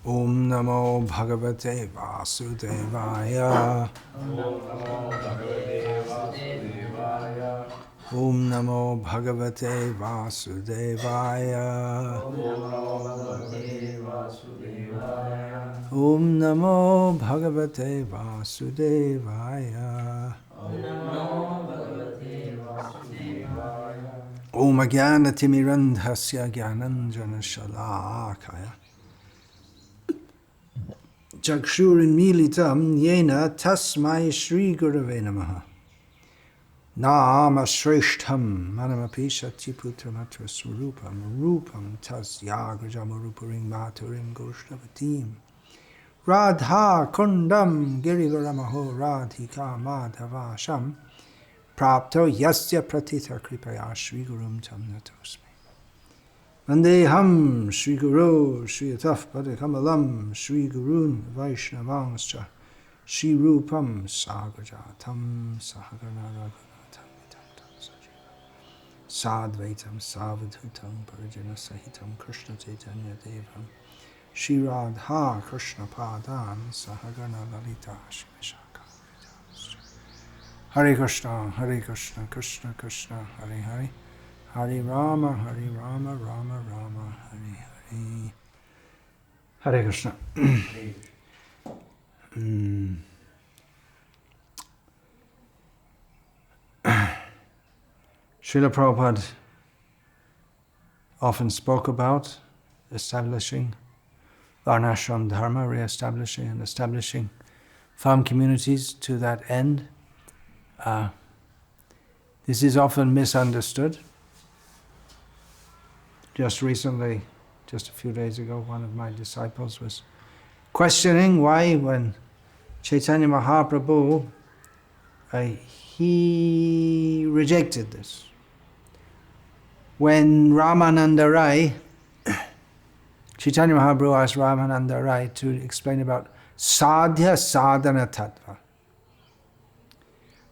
Om Namo Bhagavate Vasudevaya. Om Namo Bhagavate Vasudevaya. Om Namo Bhagavate Vasudevaya. Om Ajnana Timirandhasya Jnananjana Shalakaya Chakshurinmilitam Yena Tasmai Shri Gurave Namaha. Nama Shreshtham Manamapi Shatiputramatra Swarupam Rupam Tasya Grajamarupurim Maturim Goshtavatim Radha Kundam Girivaramaho Radhika Madhavasham Prapto Yasya Pratita Kripaya Shri Gurum Tam Natosmi Vandeham Shri Guru Shri Ataf Padakamalam Shri Gurun Vaishnavangscha Shri Rupam Sagrajatam Sahagana Sadvaitam Savadhutam Parajana Sahitam Krishna Chaitanya Devam Shri Radha Krishna Padan Sahagana Lalita Shivashaka. Hare Krishna, Krishna Krishna, Hare Hare, Hare Rama, Rama Rama, Hare Hare. Hare Krishna. Srila Prabhupada often spoke about establishing Varnashram Dharma, re-establishing and establishing farm communities to that end. This is often misunderstood. Just recently, just a few days ago, one of my disciples was questioning why when Chaitanya Mahaprabhu, he rejected this. When Ramananda Rai, Chaitanya Mahaprabhu asked Ramananda Rai to explain about Sadhya Sadhana Tattva.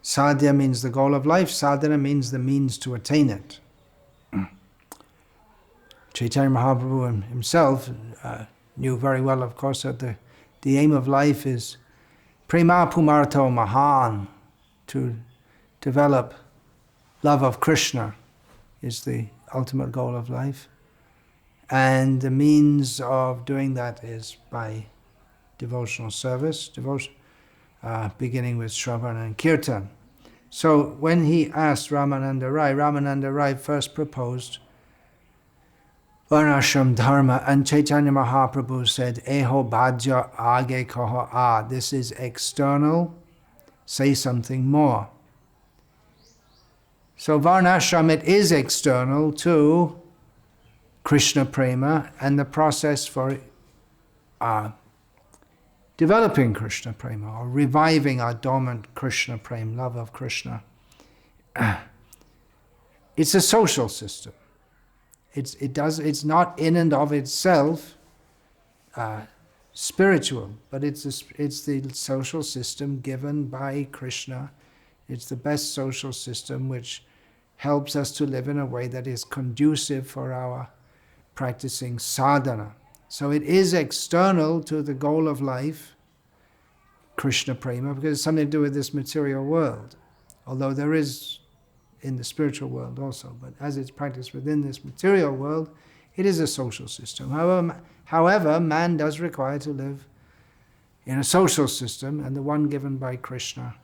Sadhya means the goal of life, sadhana means the means to attain it. Chaitanya Mahaprabhu himself knew very well, of course, that the aim of life is prema pumarto mahan, to develop love of Krishna is the ultimate goal of life. And the means of doing that is by devotional service, beginning with Shravan and Kirtan. So when he asked Ramananda Rai first proposed Varnashram Dharma, and Chaitanya Mahaprabhu said, Eho bhajya age koho this is external, say something more. So Varnashram, it is external to Krishna Prema and the process for developing Krishna Prema, or reviving our dormant Krishna Prema, love of Krishna. It's a social system. It's not in and of itself spiritual, but it's the social system given by Krishna. It's the best social system which helps us to live in a way that is conducive for our practicing sadhana. So it is external to the goal of life, Krishna Prema, because it's something to do with this material world. Although there is in the spiritual world also, but as it's practiced within this material world, it is a social system. However, man does require to live in a social system, and the one given by Krishna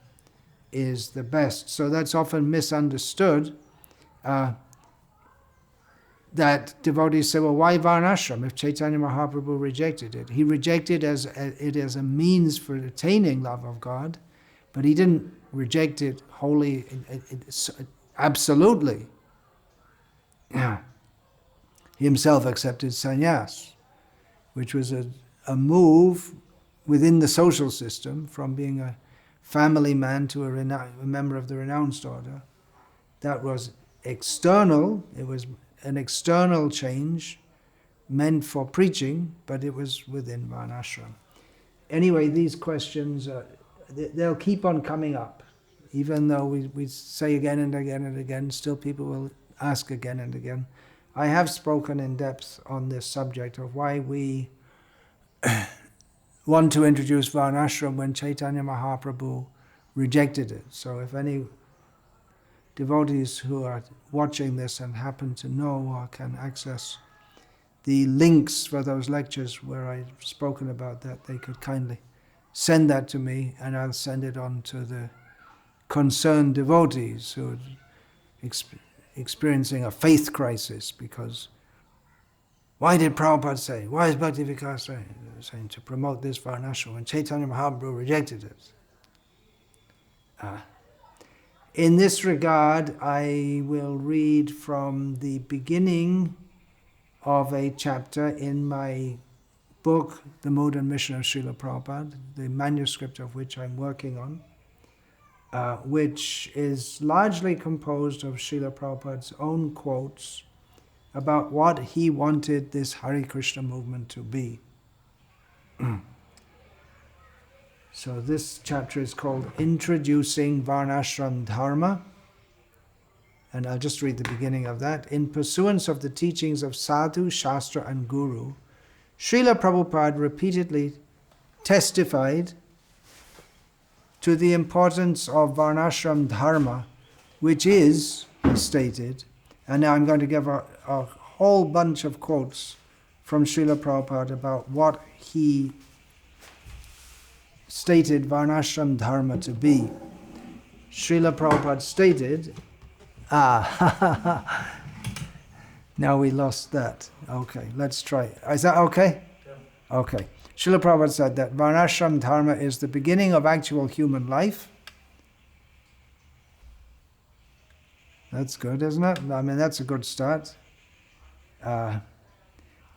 is the best. So that's often misunderstood, that devotees say, well, why Varnashram if Chaitanya Mahaprabhu rejected it? He rejected it as a means for attaining love of God, but he didn't reject it wholly, absolutely. Yeah. He himself accepted sannyas, which was a move within the social system from being a family man to a member of the renounced order. That was external. It was an external change meant for preaching, but it was within Varnashram. Anyway, these questions, they'll keep on coming up. Even though we say again and again and again, still people will ask again and again. I have spoken in depth on this subject of why we want to introduce Varnashram when Chaitanya Mahaprabhu rejected it. So if any devotees who are watching this and happen to know or can access the links for those lectures where I've spoken about that, they could kindly send that to me, and I'll send it on to the concerned devotees who are experiencing a faith crisis, because why did Prabhupada say, why is Bhakti Vikasa saying to promote this Varnashram when Chaitanya Mahaprabhu rejected it? In this regard, I will read from the beginning of a chapter in my book, The Mood and Mission of Srila Prabhupada, the manuscript of which I'm working on, which is largely composed of Srila Prabhupada's own quotes about what he wanted this Hare Krishna movement to be. So this chapter is called Introducing Varnashram Dharma, and I'll just read the beginning of that. In pursuance of the teachings of Sadhu, Shastra and Guru, Srila Prabhupada repeatedly testified to the importance of Varnashram Dharma, which is, he stated, and now I'm going to give a whole bunch of quotes from Srila Prabhupada about what he stated Varnashram Dharma to be. Srila Prabhupada stated, now we lost that. Okay, let's try. Is that okay? Yeah. Okay. Srila Prabhupada said that Varnashram Dharma is the beginning of actual human life. That's good, isn't it? I mean, that's a good start. The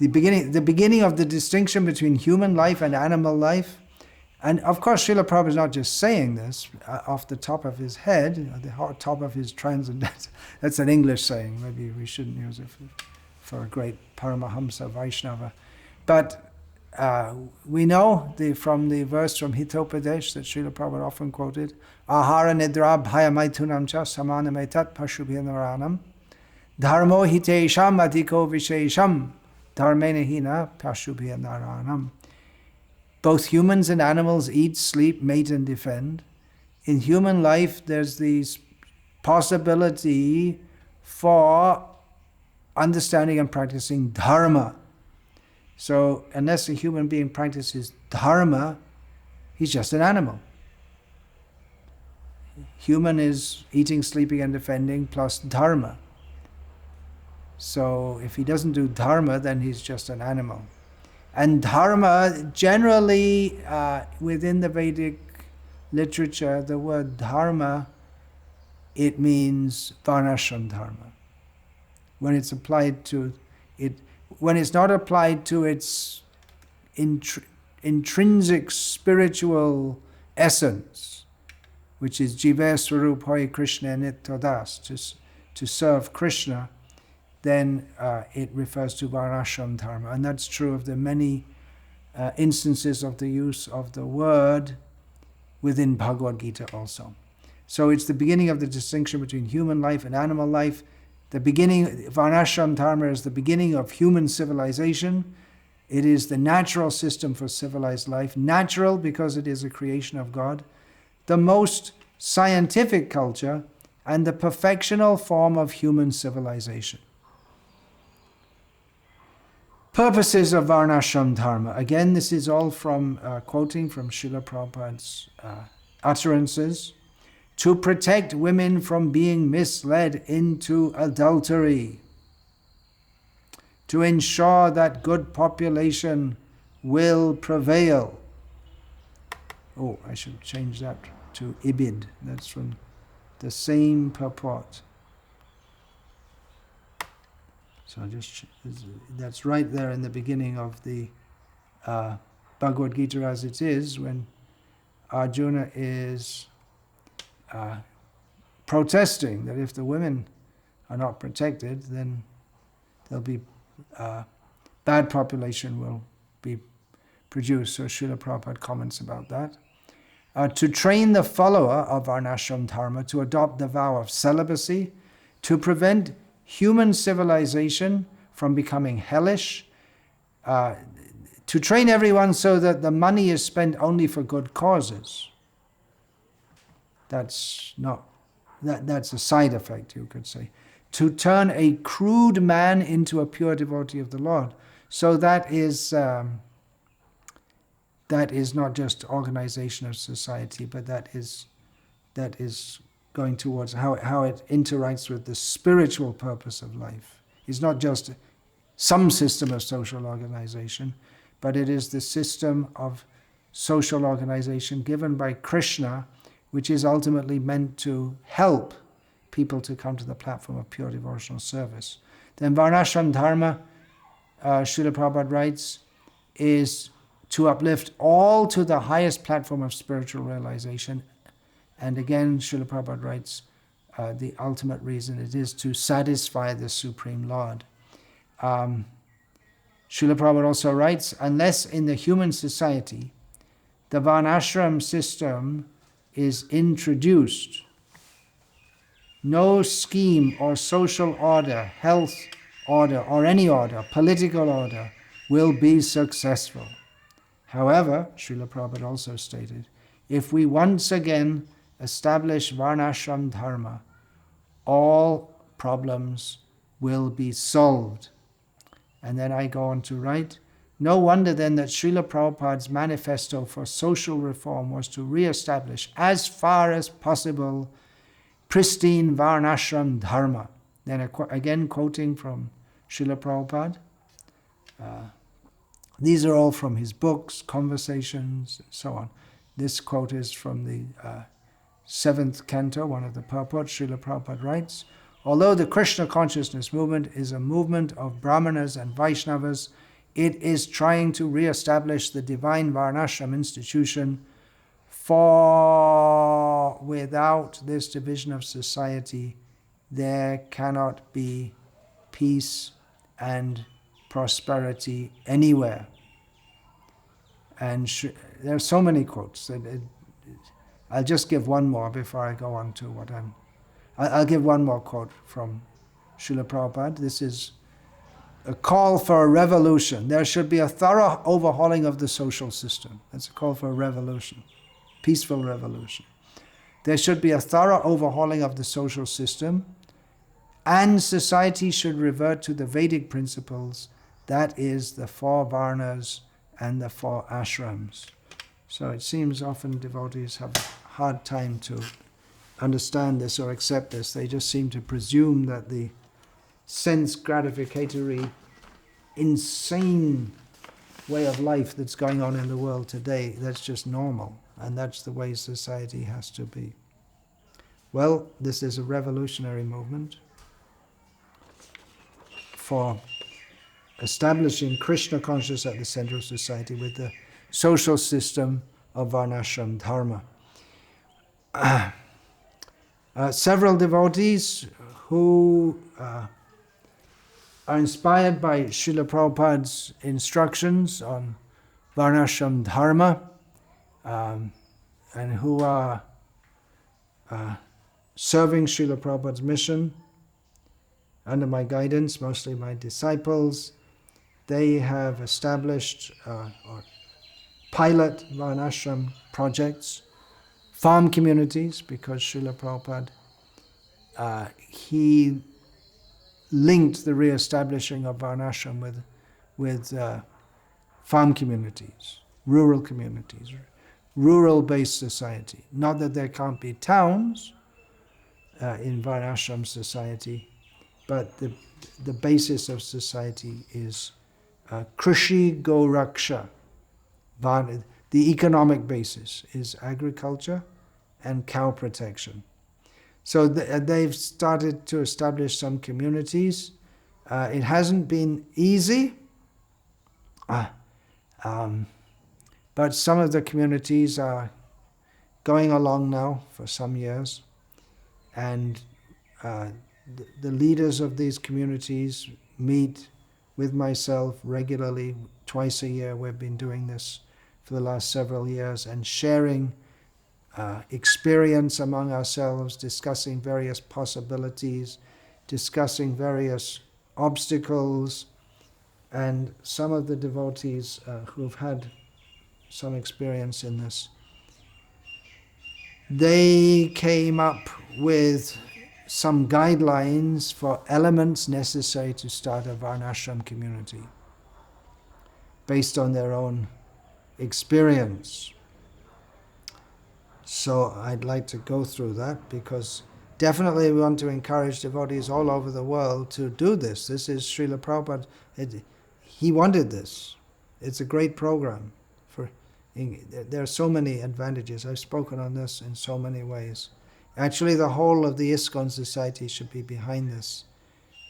beginning of the distinction between human life and animal life. And of course, Srila Prabhupada is not just saying this off the top of his head, the top of his transcendental. That's an English saying. Maybe we shouldn't use it for a great Paramahamsa Vaishnava. But we know from the verse from Hitopadesh that Srila Prabhupada often quoted, Ahara nidra bhaya maitunam cha samanam etat pashubhinaranam dharmo hitesham adhiko vishesham dharmena hina pashubhinaranam. Both humans and animals eat, sleep, mate, and defend. In human life, there's this possibility for understanding and practicing dharma. So, unless a human being practices dharma, he's just an animal. Human is eating, sleeping, and defending plus dharma. So, if he doesn't do dharma, then he's just an animal. And dharma, generally within the Vedic literature, the word dharma, it means Varnashram Dharma. When it's applied to it, when it's not applied to its intrinsic spiritual essence, which is Jiva Swarup Hoy Krishna Nityadas, to serve Krishna, then it refers to Varnashram Dharma. And that's true of the many instances of the use of the word within Bhagavad Gita also. So it's the beginning of the distinction between human life and animal life. The beginning, Varnashram Dharma is the beginning of human civilization. It is the natural system for civilized life. Natural because it is a creation of God. The most scientific culture and the perfectional form of human civilization. Purposes of Varnashram Dharma. Again, this is all from quoting from Srila Prabhupada's utterances. To protect women from being misled into adultery. To ensure that good population will prevail. Oh, I should change that to Ibid. That's from the same purport. So that's right there in the beginning of the Bhagavad Gita as it is, when Arjuna is protesting that if the women are not protected, then there'll be bad population will be produced. So Srila Prabhupada comments about that. To train the follower of Varnashram Dharma to adopt the vow of celibacy, to prevent human civilization from becoming hellish, to train everyone so that the money is spent only for good causes. That's a side effect, you could say. To turn a crude man into a pure devotee of the Lord. So that is not just organization of society, but that is going towards how it interacts with the spiritual purpose of life. It's not just some system of social organization, but it is the system of social organization given by Krishna, which is ultimately meant to help people to come to the platform of pure devotional service. Then Varnashram Dharma, Srila Prabhupada writes, is to uplift all to the highest platform of spiritual realization. And again, Srila Prabhupada writes, the ultimate reason it is to satisfy the Supreme Lord. Srila Prabhupada also writes, unless in the human society the Varnashram system is introduced, no scheme or social order, health order, or any order, political order, will be successful. However, Srila Prabhupada also stated, if we once again establish Varnashram Dharma, all problems will be solved. And then I go on to write, no wonder then that Srila Prabhupada's manifesto for social reform was to re-establish as far as possible pristine Varnashram Dharma. Then again quoting from Srila Prabhupada. These are all from his books, conversations, and so on. This quote is from the 7th canto, one of the purports. Srila Prabhupada writes, although the Krishna consciousness movement is a movement of Brahmanas and Vaishnavas, it is trying to re-establish the divine Varnashram institution, for without this division of society, there cannot be peace and prosperity anywhere. And there are so many quotes. I'll just give one more before I go on to what I'll give one more quote from Srila Prabhupada. This is a call for a revolution. There should be a thorough overhauling of the social system. That's a call for a revolution, peaceful revolution. There should be a thorough overhauling of the social system, and society should revert to the Vedic principles, that is, the 4 Varnas and the 4 ashrams. So it seems often devotees have a hard time to understand this or accept this. They just seem to presume that the sense gratificatory, insane way of life that's going on in the world today, that's just normal, and that's the way society has to be. Well, this is a revolutionary movement for establishing Krishna consciousness at the center of society with the social system of Varnashram Dharma. Several devotees who are inspired by Srila Prabhupada's instructions on Varnashram Dharma and who are serving Srila Prabhupada's mission under my guidance, mostly my disciples. They have established or pilot Varnashram projects, farm communities, because Srila Prabhupada, he linked the re-establishing of Varnashram with farm communities, rural-based society. Not that there can't be towns in Varnashram society, but the basis of society is Krishi Goraksha. The economic basis is agriculture and cow protection. So they've started to establish some communities. It hasn't been easy, but some of the communities are going along now for some years, and the leaders of these communities meet with myself regularly, twice a year. We've been doing this for the last several years, and sharing experience among ourselves, discussing various possibilities, discussing various obstacles, And some of the devotees who've had some experience in this, they came up with some guidelines for elements necessary to start a Varnashram community based on their own experience. So I'd like to go through that, because definitely we want to encourage devotees all over the world to do this. This is Srila Prabhupada. He wanted this. It's a great program. There are so many advantages. I've spoken on this in so many ways. Actually, the whole of the ISKCON society should be behind this.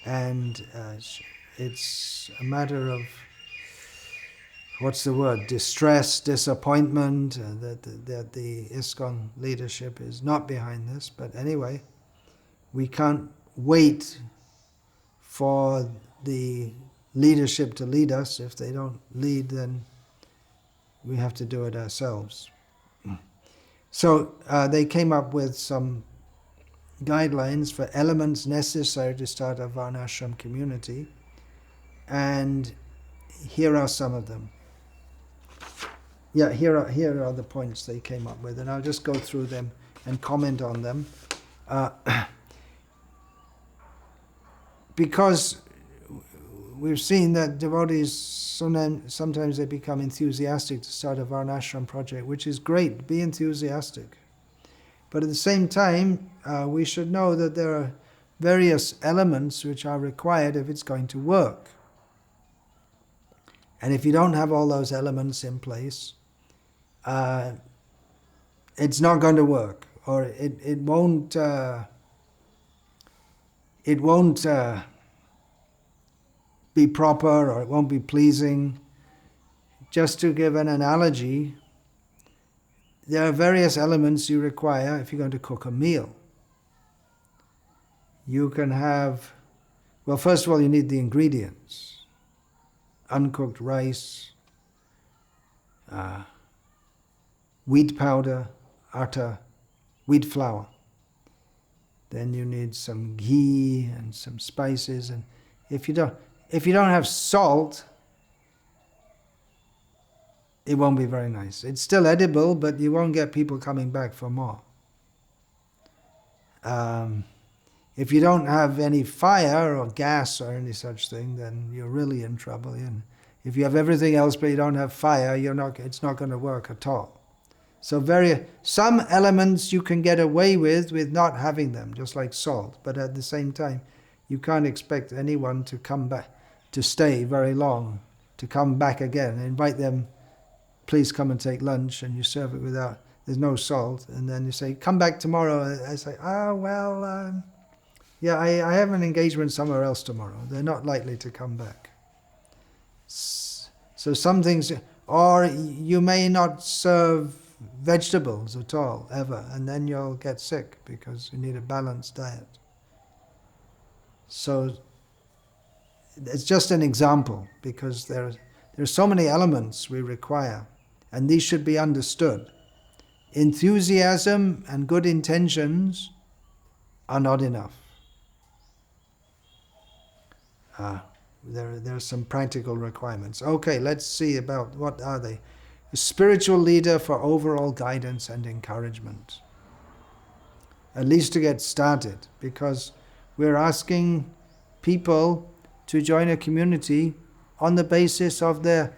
And it's a matter of, what's the word, distress, disappointment, that the ISKCON leadership is not behind this. But anyway, we can't wait for the leadership to lead us. If they don't lead, then we have to do it ourselves. So they came up with some guidelines for elements necessary to start a Varnashram community, and here are some of them. Yeah, here are the points they came up with, and I'll just go through them and comment on them. Because we've seen that devotees, sometimes they become enthusiastic to start a Varnashram project, which is great. Be enthusiastic. But at the same time, we should know that there are various elements which are required if it's going to work. And if you don't have all those elements in place, it's not going to work, or it won't be proper, or it won't be pleasing. Just to give an analogy, there are various elements you require if you're going to cook a meal. You can have, well, first of all, you need the ingredients. Uncooked rice, wheat powder, atta, wheat flour. Then you need some ghee and some spices. And if you don't have salt, it won't be very nice. It's still edible, but you won't get people coming back for more. If you don't have any fire or gas or any such thing, then you're really in trouble. And if you have everything else but you don't have fire, it's not going to work at all. So some elements you can get away with not having them, just like salt. But at the same time, you can't expect anyone to come back, to stay very long, to come back again. Invite them, please come and take lunch, and you serve it there's no salt. And then you say, come back tomorrow. I say, yeah, I have an engagement somewhere else tomorrow. They're not likely to come back. So some things, or you may not serve vegetables at all, ever, and then you'll get sick because you need a balanced diet. So it's just an example, because there are so many elements we require, and these should be understood. Enthusiasm and good intentions are not enough. There are some practical requirements. Okay, let's see about what are they. A spiritual leader for overall guidance and encouragement. At least to get started, because we're asking people to join a community on the basis of their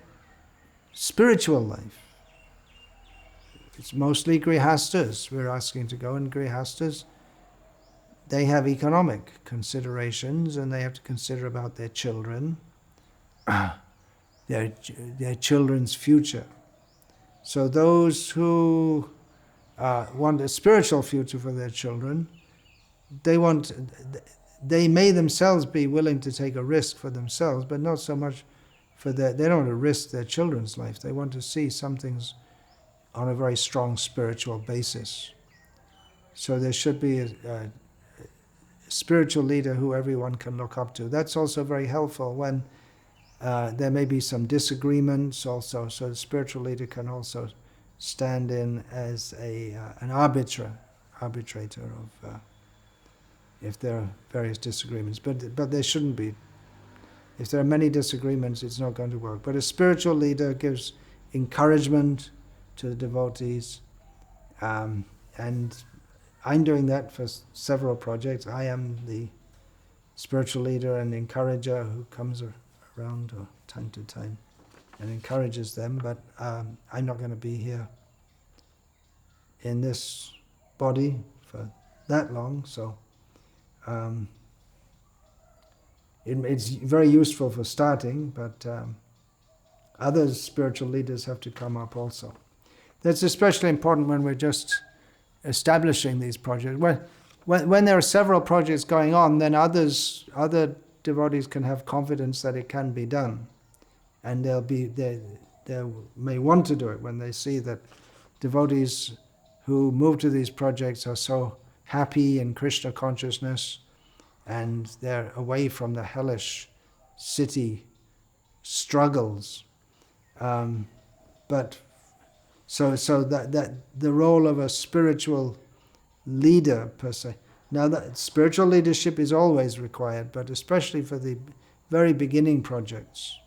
spiritual life. It's mostly grihastas we're asking to go, and grihastas, they have economic considerations, and they have to consider about their children, their children's future. So those who want a spiritual future for their children, they may themselves be willing to take a risk for themselves, but not so much they don't want to risk their children's life. They want to see some things on a very strong spiritual basis. So there should be a spiritual leader who everyone can look up to. That's also very helpful when there may be some disagreements also, so the spiritual leader can also stand in as an arbitrator of if there are various disagreements. But there shouldn't be. If there are many disagreements, it's not going to work. But a spiritual leader gives encouragement to the devotees, and I'm doing that for several projects. I am the spiritual leader and encourager who comes around time to time and encourages them, but I'm not going to be here in this body for that long, so it's very useful for starting, but other spiritual leaders have to come up also. That's especially important when we're just establishing these projects. When there are several projects going on, then other devotees can have confidence that it can be done, and they may want to do it when they see that devotees who move to these projects are so happy in Krishna consciousness, and they're away from the hellish city struggles. But so that the role of a spiritual leader per se. Now that spiritual leadership is always required, but especially for the very beginning projects.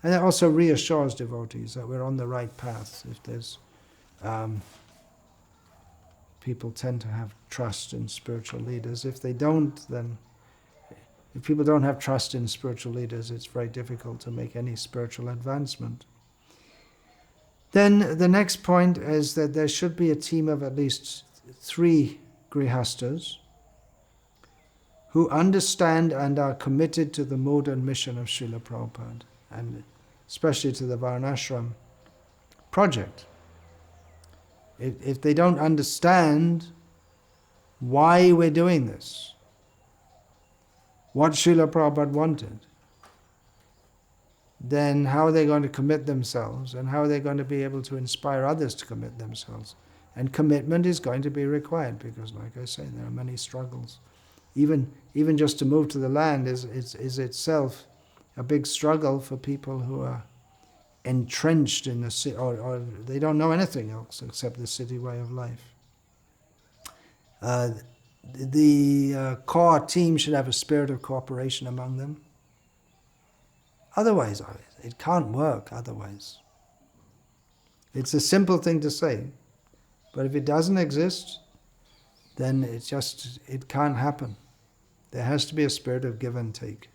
And it also reassures devotees that we're on the right path. If there's people tend to have trust in spiritual leaders. If they don't, then if people don't have trust in spiritual leaders, it's very difficult to make any spiritual advancement. Then the next point is that there should be a team of at least 3 grihastas who understand and are committed to the mood and mission of Srila Prabhupada, and especially to the Varnashram project. If they don't understand why we're doing this, what Srila Prabhupada wanted, then how are they going to commit themselves, and how are they going to be able to inspire others to commit themselves? And commitment is going to be required because, like I say, there are many struggles. Even just to move to the land is itself a big struggle for people who are entrenched in the city, or they don't know anything else except the city way of life. The core team should have a spirit of cooperation among them. Otherwise, it can't work otherwise. It's a simple thing to say, but if it doesn't exist, then it can't happen. There has to be a spirit of give and take.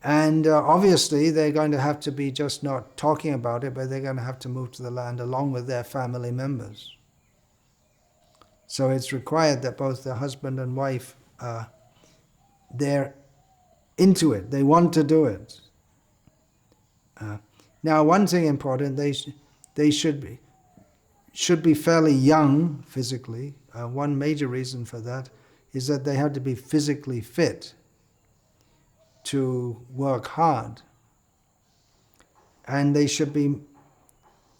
And obviously they're going to have to be just not talking about it, but they're going to have to move to the land along with their family members. So it's required that both the husband and wife, they're into it, they want to do it. Now one thing important, they should be fairly young physically. One major reason for that is that they have to be physically fit to work hard. And they should be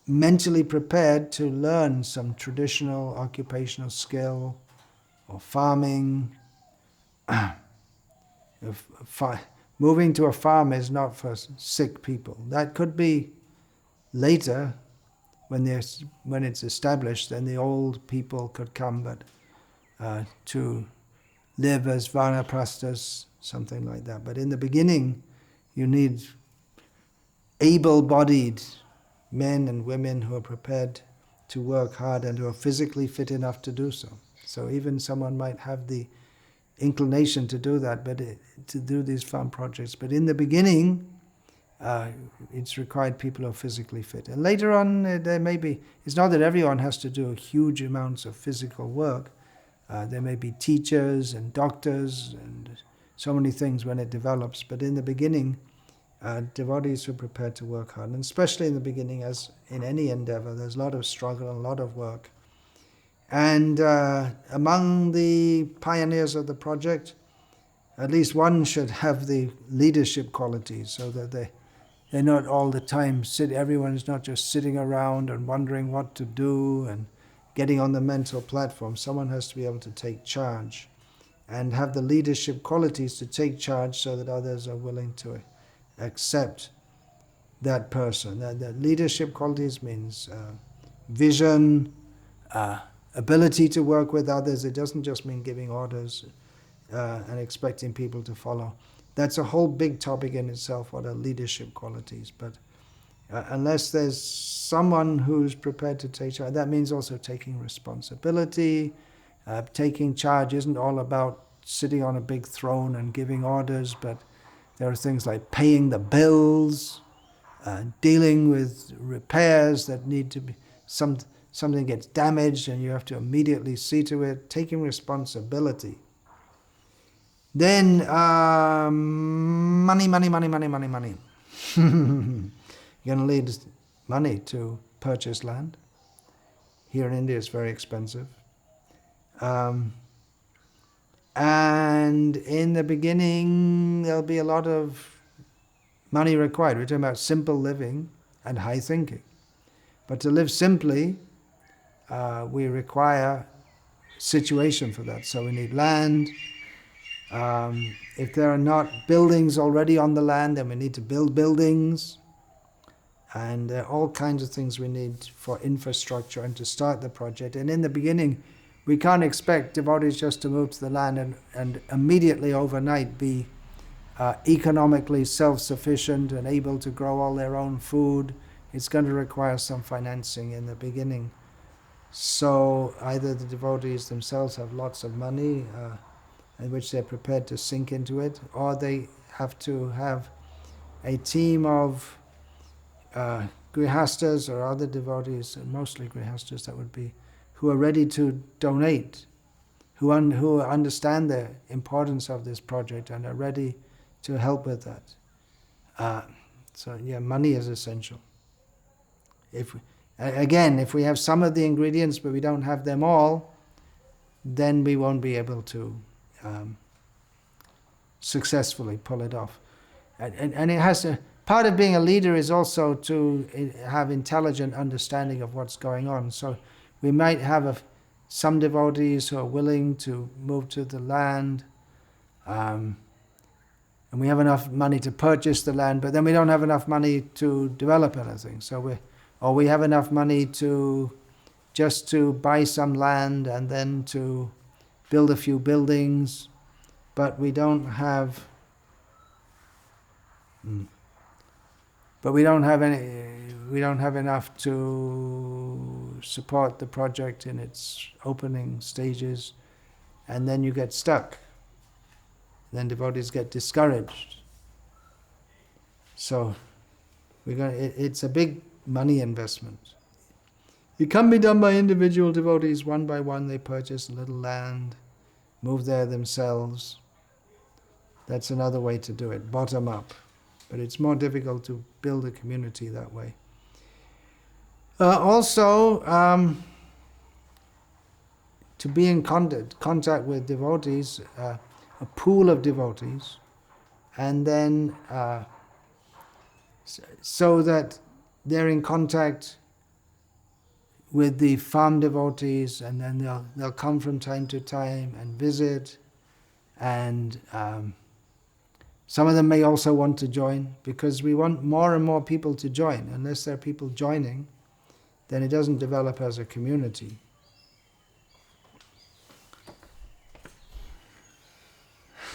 mentally prepared to learn some traditional occupational skill or farming. Moving to a farm is not for sick people. That could be later when it's established, then the old people could come, but to live as vanaprasthas, something like that. But in the beginning, you need able-bodied men and women who are prepared to work hard and who are physically fit enough to do so. So even someone might have the inclination to do that, but to do these farm projects. But in the beginning, it's required people who are physically fit. And later on, there may be, it's not that everyone has to do huge amounts of physical work. There may be teachers and doctors and so many things when it develops. But in the beginning, devotees are prepared to work hard. And especially in the beginning, as in any endeavor, there's a lot of struggle and a lot of work. And among the pioneers of the project, at least one should have the leadership qualities so that they're not all the time everyone is not just sitting around and wondering what to do and getting on the mental platform. Someone has to be able to take charge and have the leadership qualities to take charge so that others are willing to accept that person. That leadership qualities means vision, ability to work with others. It doesn't just mean giving orders and expecting people to follow, That's a whole big topic in itself, what are leadership qualities. But unless there's someone who's prepared to take charge, that means also taking responsibility. Taking charge isn't all about sitting on a big throne and giving orders, but there are things like paying the bills, dealing with repairs that need to be, something gets damaged and you have to immediately see to it, taking responsibility. Then money. You're going to need money to purchase land. Here in India it's very expensive. And in the beginning there'll be a lot of money required. We're talking about simple living and high thinking. But to live simply, we require situation for that. So we need land. If there are not buildings already on the land, then we need to build buildings. And there are all kinds of things we need for infrastructure and to start the project. And in the beginning, we can't expect devotees just to move to the land and immediately overnight be economically self-sufficient and able to grow all their own food. It's going to require some financing in the beginning. So either the devotees themselves have lots of money in which they're prepared to sink into it, or they have to have a team of grihastas or other devotees, mostly grihastas that would be, who are ready to donate, who understand the importance of this project and are ready to help with that. So yeah, money is essential. If we have some of the ingredients but we don't have them all, then we won't be able to successfully pull it off. And it has to, part of being a leader is also to have intelligent understanding of what's going on. So we might have some devotees who are willing to move to the land, and we have enough money to purchase the land, but then we don't have enough money to develop anything. So we have enough money to buy some land and then to build a few buildings, but we don't have enough to support the project in its opening stages, and then you get stuck. Then devotees get discouraged. So it's a big money investment. It can be done by individual devotees, one by one. They purchase a little land, move there themselves. That's another way to do it, bottom up. But it's more difficult to build a community that way. Also, to be in contact with devotees, a pool of devotees, and then so that they're in contact with the farm devotees, and then they'll come from time to time and visit, and some of them may also want to join, because we want more and more people to join. Unless there are people joining, then it doesn't develop as a community.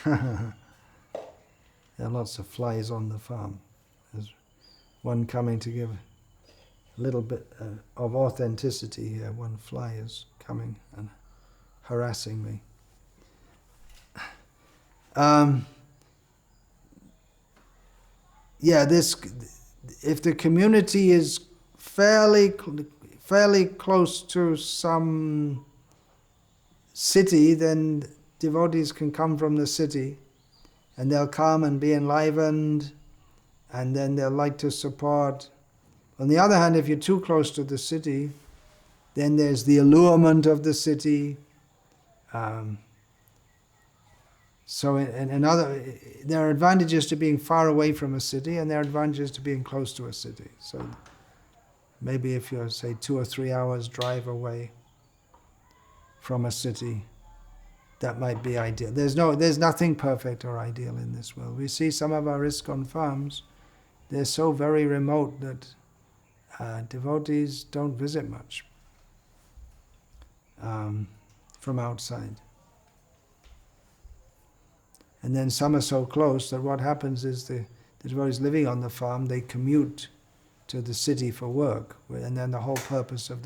There are lots of flies on the farm. There's one coming to give a little bit of authenticity here. One fly is coming and harassing me. If the community is fairly close to some city, then devotees can come from the city, and they'll come and be enlivened, and then they'll like to support. On the other hand, if you're too close to the city, then there's the allurement of the city. There are advantages to being far away from a city, and there are advantages to being close to a city. So maybe if you're, say, 2 or 3 hours drive away from a city, that might be ideal. There's nothing perfect or ideal in this world. We see some of our ISKCON farms, they're so very remote that devotees don't visit much from outside. And then some are so close that what happens is the devotees living on the farm, they commute to the city for work, and then the whole purpose of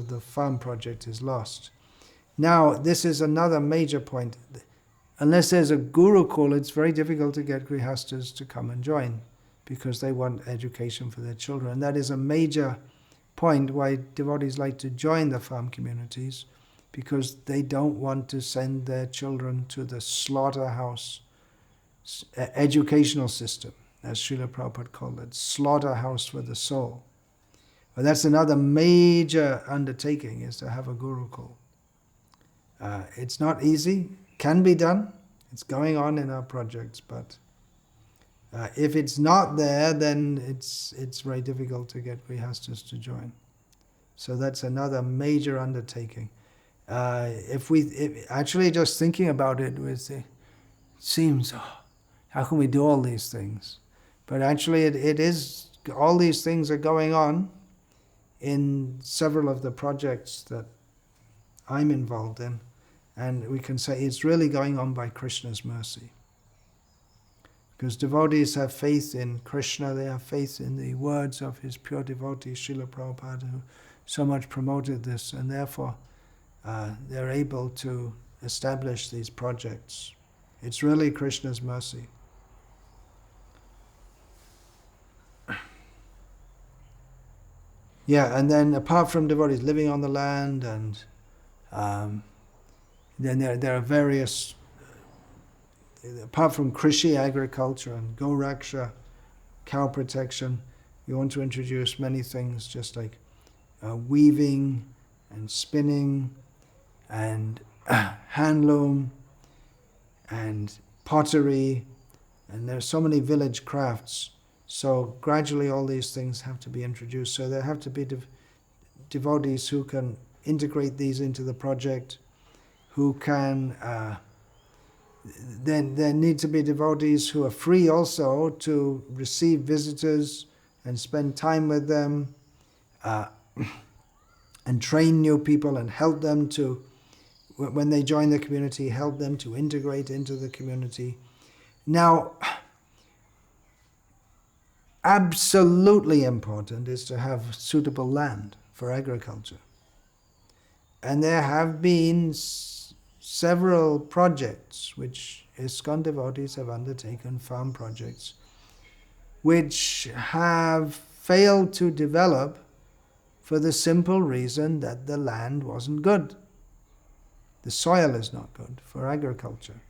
the farm project is lost. Now, this is another major point. Unless there's a gurukul, it's very difficult to get grihastas to come and join, because they want education for their children. And that is a major point why devotees like to join the farm communities, because they don't want to send their children to the slaughterhouse educational system, as Srila Prabhupada called it, slaughterhouse for the soul. But that's another major undertaking, is to have a gurukul. It's not easy, can be done, it's going on in our projects, but if it's not there, then it's very difficult to get grihastas to join. So that's another major undertaking. If actually just thinking about it, it seems, how can we do all these things? But actually it is, all these things are going on in several of the projects that I'm involved in. And we can say it's really going on by Krishna's mercy. Because devotees have faith in Krishna, they have faith in the words of his pure devotee, Srila Prabhupada, who so much promoted this, and therefore they're able to establish these projects. It's really Krishna's mercy. Yeah, and then apart from devotees living on the land, and then there are various, apart from Krishi, agriculture, and Goraksha, cow protection, we want to introduce many things, just like weaving and spinning and handloom and pottery, and there are so many village crafts. So gradually all these things have to be introduced. So there have to be devotees who can integrate these into the project, who can, then there need to be devotees who are free also to receive visitors and spend time with them, and train new people and help them to, when they join the community, help them to integrate into the community. Now, absolutely important is to have suitable land for agriculture. And there have been several projects which ISKCON devotees have undertaken, farm projects, which have failed to develop for the simple reason that the land wasn't good. The soil is not good for agriculture.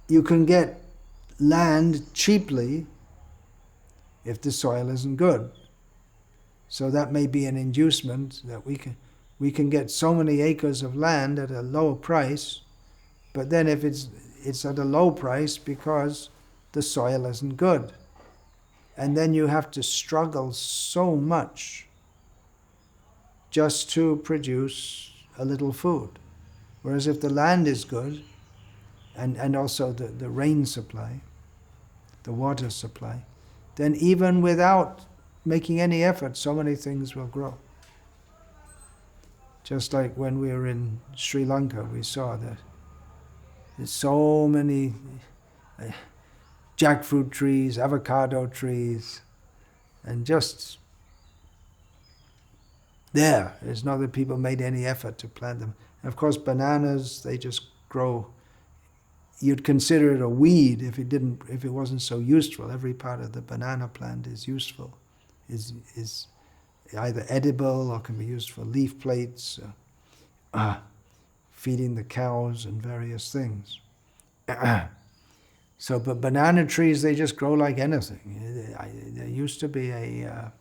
You can get land cheaply if the soil isn't good. So that may be an inducement that we can get so many acres of land at a low price, but then if it's at a low price because the soil isn't good. And then you have to struggle so much just to produce a little food. Whereas if the land is good, and also the rain supply, the water supply, then even without making any effort, so many things will grow. Just like when we were in Sri Lanka, we saw that there's so many jackfruit trees, avocado trees, and just there. It's not that people made any effort to plant them. And of course, bananas, they just grow. You'd consider it a weed if it wasn't so useful. Every part of the banana plant is useful, is either edible or can be used for leaf plates, feeding the cows and various things. So, but banana trees, they just grow like anything. There used to be a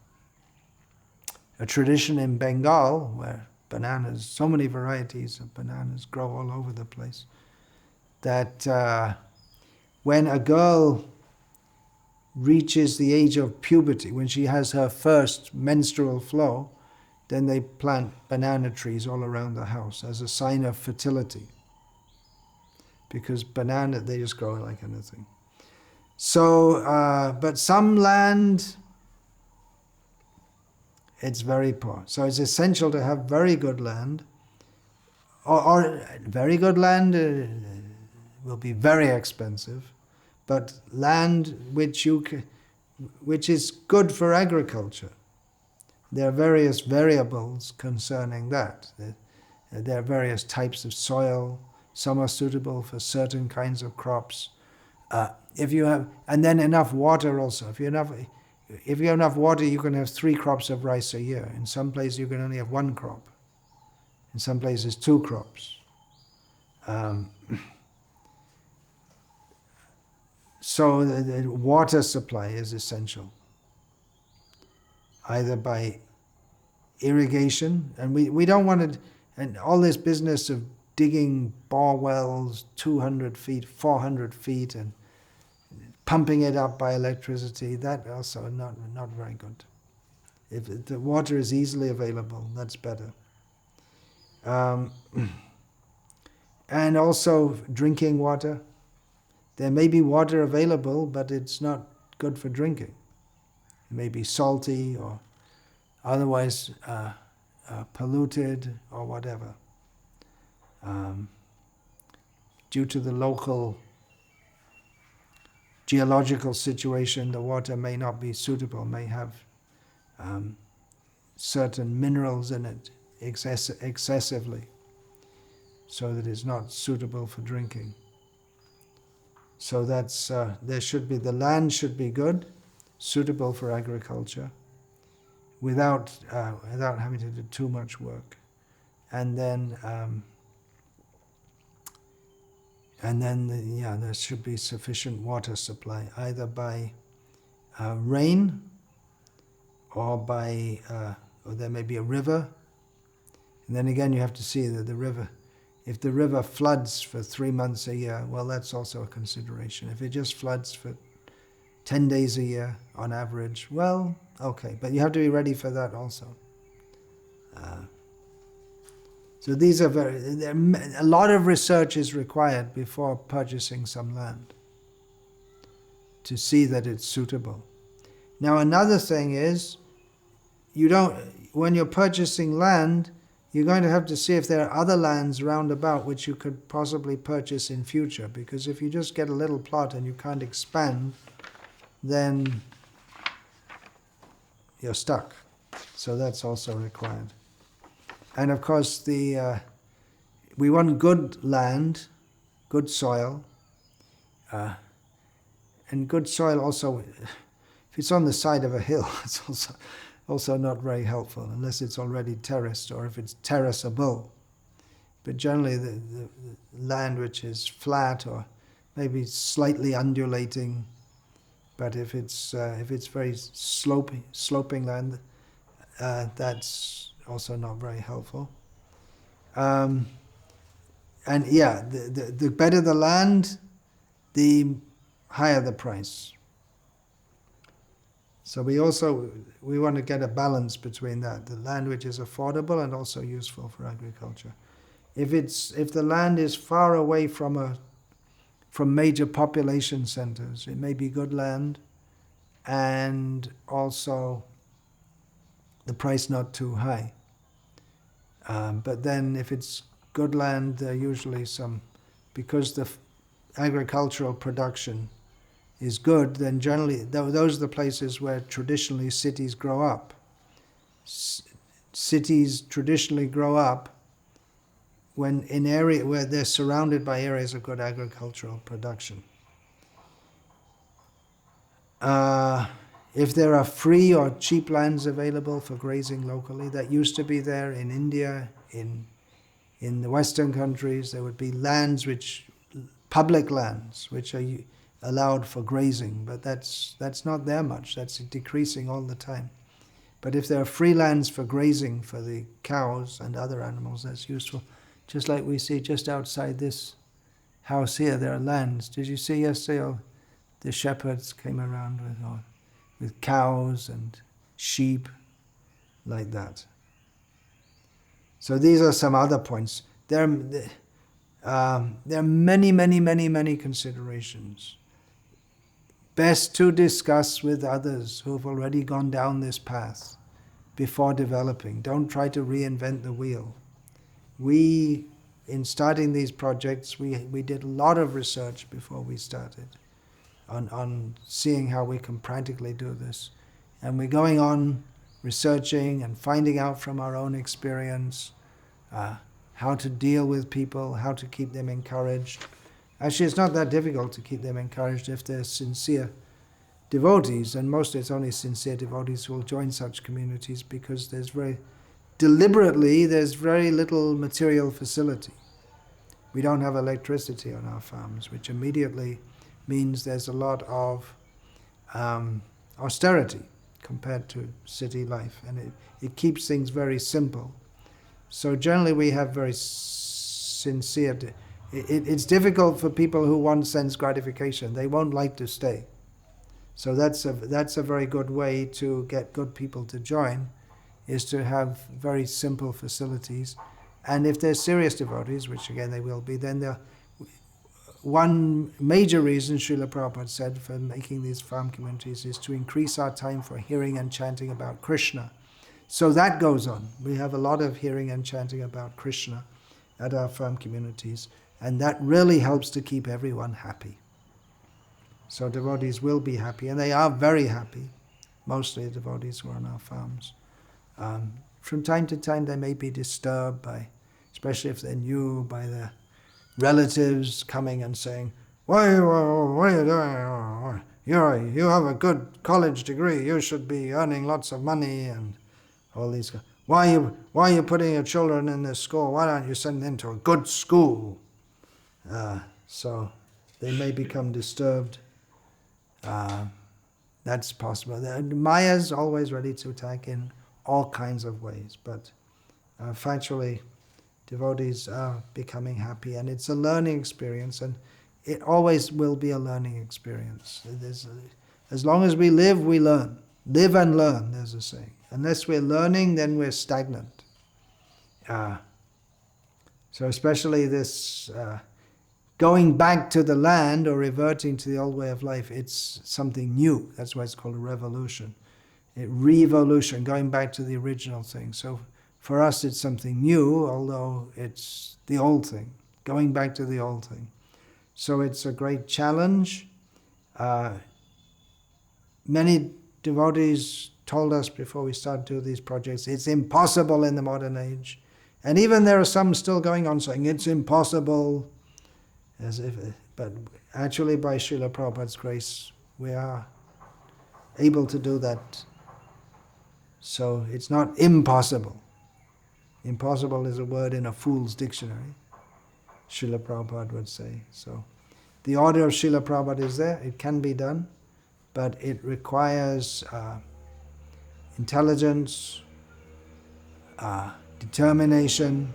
tradition in Bengal where bananas, so many varieties of bananas grow all over the place, that when a girl reaches the age of puberty, when she has her first menstrual flow, then they plant banana trees all around the house as a sign of fertility. Because banana, they just grow like anything. So, but some land, it's very poor. So it's essential to have very good land, or very good land will be very expensive, but land which is good for agriculture. There are various variables concerning that. There are various types of soil. Some are suitable for certain kinds of crops. If you have, and then enough water also. If you have enough water, you can have 3 crops of rice a year. In some places, you can only have 1 crop. In some places, 2 crops. So the water supply is essential, either by irrigation, and we don't want to, and all this business of digging bore wells 200 feet, 400 feet, and pumping it up by electricity, that also not very good. If the water is easily available, that's better. And also drinking water. There may be water available, but it's not good for drinking. It may be salty or otherwise polluted or whatever. Due to the local geological situation, the water may not be suitable, may have certain minerals in it excessively, so that it's not suitable for drinking. So that's there should be, the land should be good, suitable for agriculture, without having to do too much work, and then there should be sufficient water supply, either by rain or by or there may be a river. And then again, you have to see that the river, if the river floods for 3 months a year, well, that's also a consideration. If it just floods for 10 days a year on average, well, okay, but you have to be ready for that also. So these are a lot of research is required before purchasing some land to see that it's suitable. Now another thing is, when you're purchasing land, you're going to have to see if there are other lands round about which you could possibly purchase in future, because if you just get a little plot and you can't expand, then you're stuck. So that's also required. And of course, we want good land, good soil, and good soil also, if it's on the side of a hill, it's also not very helpful, unless it's already terraced or if it's terraceable. But generally the land which is flat or maybe slightly undulating, but if it's very sloping land, that's also not very helpful. And yeah, the better the land, the higher the price. So we want to get a balance between that, the land which is affordable and also useful for agriculture. If the land is far away from major population centers, it may be good land, and also the price not too high. But then if it's good land, there are usually because the agricultural production is good, then generally those are the places where traditionally cities grow up. Cities traditionally grow up when in area where they're surrounded by areas of good agricultural production. If there are free or cheap lands available for grazing locally, that used to be there in India, in the Western countries, there would be public lands, which are allowed for grazing, but that's not there much, that's decreasing all the time. But if there are free lands for grazing for the cows and other animals, that's useful. Just like we see just outside this house here, there are lands. Did you see yesterday the shepherds came around with cows and sheep, like that. So these are some other points. There are many considerations. Best to discuss with others who have already gone down this path before developing. Don't try to reinvent the wheel. We in starting these projects, we did a lot of research before we started on seeing how we can practically do this. And we're going on researching and finding out from our own experience how to deal with people, how to keep them encouraged. Actually, it's not that difficult to keep them encouraged if they're sincere devotees, and mostly it's only sincere devotees who will join such communities, because there's very little material facility. We don't have electricity on our farms, which immediately means there's a lot of austerity compared to city life, and it keeps things very simple. So generally we have very sincere... It's difficult for people who want sense gratification. They won't like to stay. So that's a very good way to get good people to join, is to have very simple facilities. And if they're serious devotees, which again they will be, then one major reason Srila Prabhupada said for making these farm communities is to increase our time for hearing and chanting about Krishna. So that goes on. We have a lot of hearing and chanting about Krishna at our farm communities, and that really helps to keep everyone happy. So devotees will be happy, and they are very happy, mostly the devotees who are on our farms. From time to time they may be disturbed by, especially if they're new, by their relatives coming and saying, what are you doing? You have a good college degree, you should be earning lots of money, and all these. Why are you putting your children in this school? Why don't you send them to a good school? So they may become disturbed. That's possible. Maya's always ready to attack in all kinds of ways, but factually, devotees are becoming happy, and it's a learning experience, and it always will be a learning experience. As long as we live, we learn. Live and learn, there's a saying. Unless we're learning, then we're stagnant. So especially this going back to the land or reverting to the old way of life, it's something new. That's why it's called a revolution. Revolution, going back to the original thing. So for us it's something new, although it's the old thing, going back to the old thing. So it's a great challenge. Many devotees told us before we started to do these projects, it's impossible in the modern age. And even there are some still going on saying it's impossible, but actually by Srila Prabhupada's grace we are able to do that. So it's not impossible. Impossible is a word in a fool's dictionary, Srila Prabhupada would say. So the order of Srila Prabhupada is there, it can be done, but it requires intelligence, determination,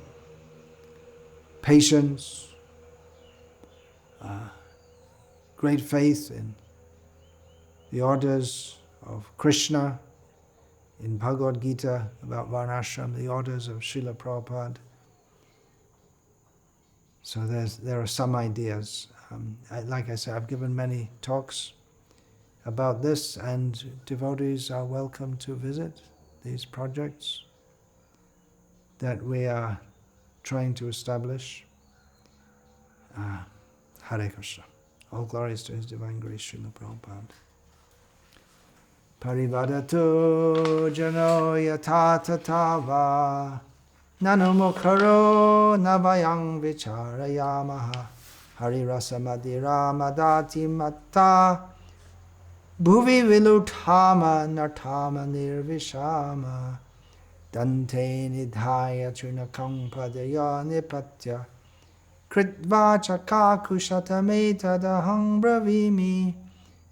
patience, great faith in the orders of Krishna, in Bhagavad Gita about Varnashram, the orders of Srila Prabhupada. So there are some ideas. Like I said, I've given many talks about this, and devotees are welcome to visit these projects that we are trying to establish. Hare Krishna. All glories to His Divine Grace, Srila Prabhupada. Parivadato jano yata tatava nanu mukharo navayang vicharayamaha harirasa madira madati matta bhuvi viluthama narthama nirvishama dante nidhaya chunakam padaya nipatya kritva chakakushatame tadahang bravimi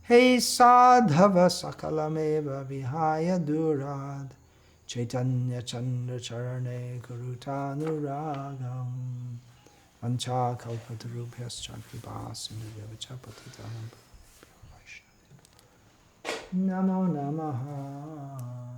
Hey sadhava sakalameva vihaya durad Chaitanya chandra charane kurutanuragam Vancha kalpatarubhyas chakribas indhyavacha patitanam Namo namaha